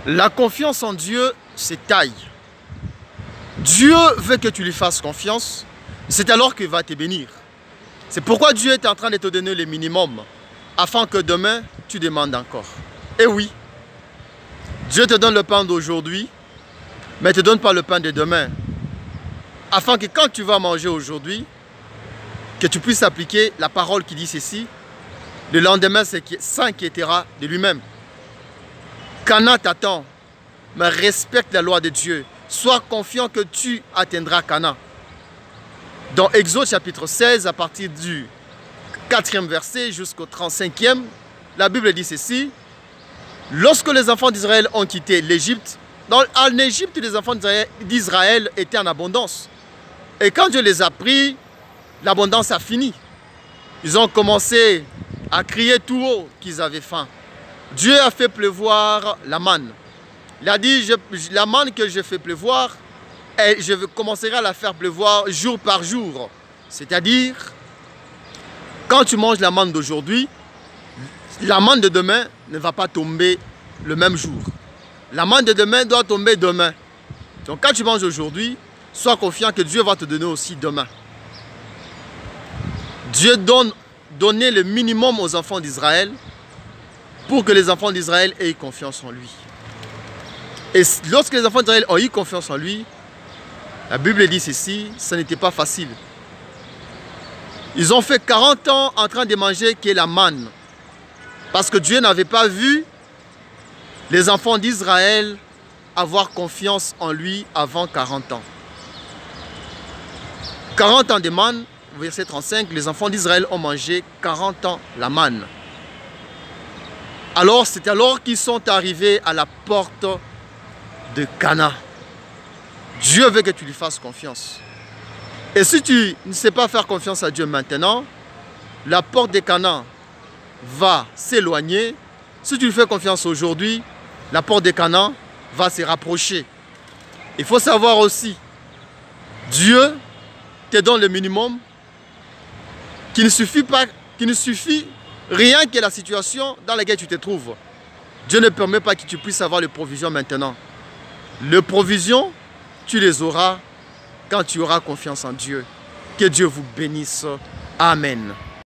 La confiance en Dieu, c'est taille. Dieu veut que tu lui fasses confiance, c'est alors qu'il va te bénir. C'est pourquoi Dieu est en train de te donner le minimum, afin que demain, tu demandes encore. Et oui, Dieu te donne le pain d'aujourd'hui, mais ne te donne pas le pain de demain. Afin que quand tu vas manger aujourd'hui, que tu puisses appliquer la parole qui dit ceci, le lendemain s'inquiétera de lui-même. Canaan t'attend, mais respecte la loi de Dieu. Sois confiant que tu atteindras Canaan. Dans Exode chapitre 16, à partir du 4e verset jusqu'au 35e, la Bible dit ceci. Lorsque les enfants d'Israël ont quitté l'Égypte, en Égypte, les enfants d'Israël étaient en abondance. Et quand Dieu les a pris, l'abondance a fini. Ils ont commencé à crier tout haut qu'ils avaient faim. Dieu a fait pleuvoir la manne. Il a dit, la manne que je fais pleuvoir, et je commencerai à la faire pleuvoir jour par jour. C'est-à-dire, quand tu manges la manne d'aujourd'hui, la manne de demain ne va pas tomber le même jour. La manne de demain doit tomber demain. Donc quand tu manges aujourd'hui, sois confiant que Dieu va te donner aussi demain. Dieu donnait le minimum aux enfants d'Israël pour que les enfants d'Israël aient confiance en lui. Et lorsque les enfants d'Israël ont eu confiance en lui, la Bible dit ceci, ce n'était pas facile. Ils ont fait 40 ans en train de manger qui est la manne. Parce que Dieu n'avait pas vu les enfants d'Israël avoir confiance en lui avant 40 ans. 40 ans de manne, verset 35, les enfants d'Israël ont mangé 40 ans la manne. Alors, c'est alors qu'ils sont arrivés à la porte de Canaan. Dieu veut que tu lui fasses confiance. Et si tu ne sais pas faire confiance à Dieu maintenant, la porte de Canaan va s'éloigner. Si tu lui fais confiance aujourd'hui, la porte de Canaan va se rapprocher. Il faut savoir aussi, Dieu te donne le minimum qui ne suffit rien que la situation dans laquelle tu te trouves. Dieu ne permet pas que tu puisses avoir les provisions maintenant. Les provisions, tu les auras quand tu auras confiance en Dieu. Que Dieu vous bénisse. Amen.